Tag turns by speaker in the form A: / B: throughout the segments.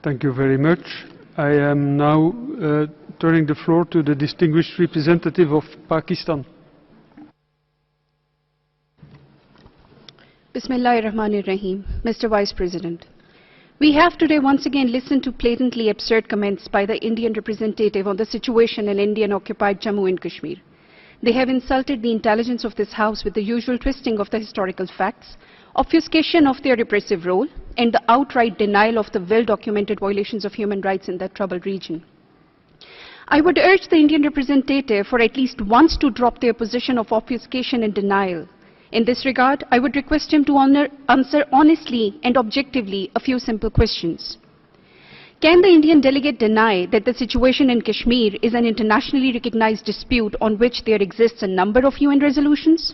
A: Thank you very much. I am now turning the floor to the distinguished representative of Pakistan.
B: Bismillahirrahmanirrahim. Mr. Vice President, we have today once again listened to blatantly absurd comments by the Indian representative on the situation in Indian-occupied Jammu and Kashmir. They have insulted the intelligence of this House with the usual twisting of the historical facts, obfuscation of their repressive role, and the outright denial of the well-documented violations of human rights in that troubled region. I would urge the Indian representative for at least once to drop their position of obfuscation and denial. In this regard, I would request him to answer honestly and objectively a few simple questions. Can the Indian delegate deny that the situation in Kashmir is an internationally recognized dispute on which there exists a number of UN resolutions?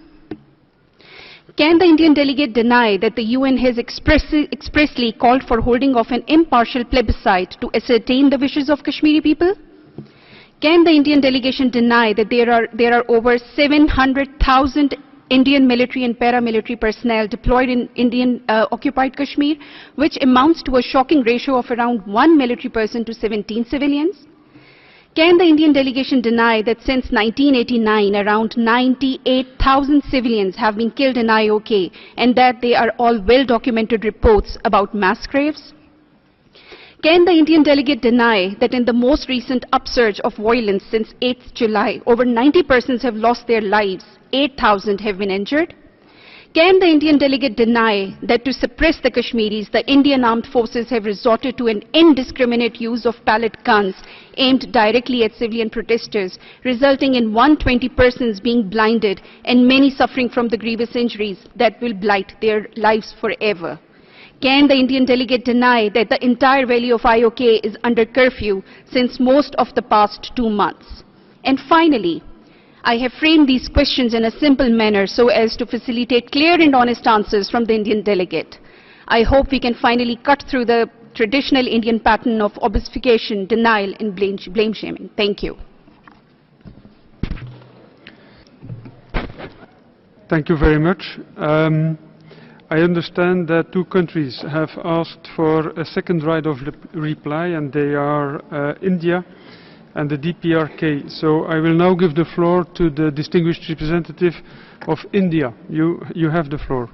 B: Can the Indian delegate deny that the UN has expressly called for holding of an impartial plebiscite to ascertain the wishes of Kashmiri people? Can the Indian delegation deny that there are over 700,000 Indian military and paramilitary personnel deployed in Indian-occupied Kashmir, which amounts to a shocking ratio of around 1 military person to 17 civilians? Can the Indian delegation deny that since 1989, around 98,000 civilians have been killed in IOK and that they are all well-documented reports about mass graves? Can the Indian delegate deny that in the most recent upsurge of violence since 8th July, over 90 persons have lost their lives, 8,000 have been injured? Can the Indian delegate deny that to suppress the Kashmiris, the Indian armed forces have resorted to an indiscriminate use of pellet guns aimed directly at civilian protesters, resulting in 120 persons being blinded and many suffering from the grievous injuries that will blight their lives forever? Can the Indian delegate deny that the entire valley of IOK is under curfew since most of the past 2 months? And finally, I have framed these questions in a simple manner so as to facilitate clear and honest answers from the Indian delegate. I hope we can finally cut through the traditional Indian pattern of obfuscation, denial, and blame shaming. Thank you.
A: Thank you very much. I understand that 2 countries have asked for a second right of reply, and they are India and the DPRK. So I will now give the floor to the distinguished representative of India. You have the floor.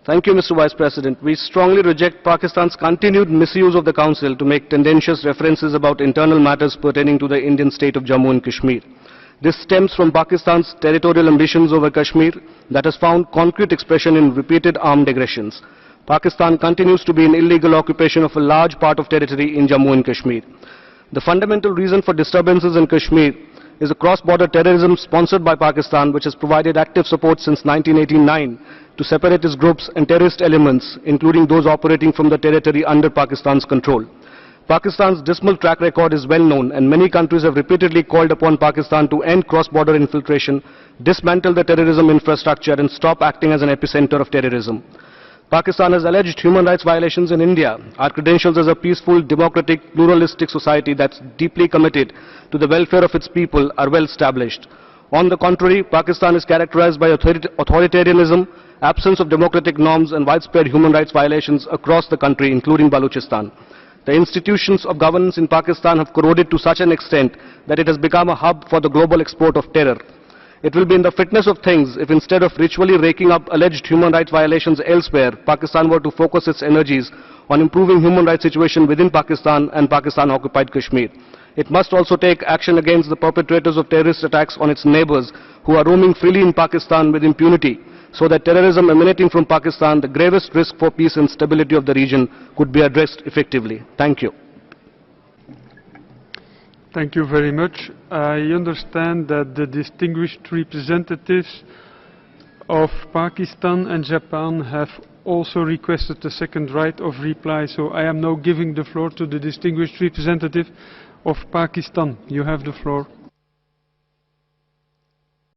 C: Thank you, Mr. Vice President. We strongly reject Pakistan's continued misuse of the Council to make tendentious references about internal matters pertaining to the Indian state of Jammu and Kashmir. This stems from Pakistan's territorial ambitions over Kashmir that has found concrete expression in repeated armed aggressions. Pakistan continues to be in illegal occupation of a large part of territory in Jammu and Kashmir. The fundamental reason for disturbances in Kashmir is the cross-border terrorism sponsored by Pakistan, which has provided active support since 1989 to separatist groups and terrorist elements, including those operating from the territory under Pakistan's control. Pakistan's dismal track record is well known, and many countries have repeatedly called upon Pakistan to end cross-border infiltration, dismantle the terrorism infrastructure, and stop acting as an epicenter of terrorism. Pakistan has alleged human rights violations in India. Our credentials as a peaceful, democratic, pluralistic society that's deeply committed to the welfare of its people are well established. On the contrary, Pakistan is characterized by authoritarianism, absence of democratic norms, and widespread human rights violations across the country, including Balochistan. The institutions of governance in Pakistan have corroded to such an extent that it has become a hub for the global export of terror. It will be in the fitness of things if instead of ritually raking up alleged human rights violations elsewhere, Pakistan were to focus its energies on improving human rights situation within Pakistan and Pakistan-occupied Kashmir. It must also take action against the perpetrators of terrorist attacks on its neighbors who are roaming freely in Pakistan with impunity, so that terrorism emanating from Pakistan, the gravest risk for peace and stability of the region, could be addressed effectively. Thank you.
A: Thank you very much. I understand that the distinguished representatives of Pakistan and Japan have also requested a second right of reply, so I am now giving the floor to the distinguished representative of Pakistan. You have the floor.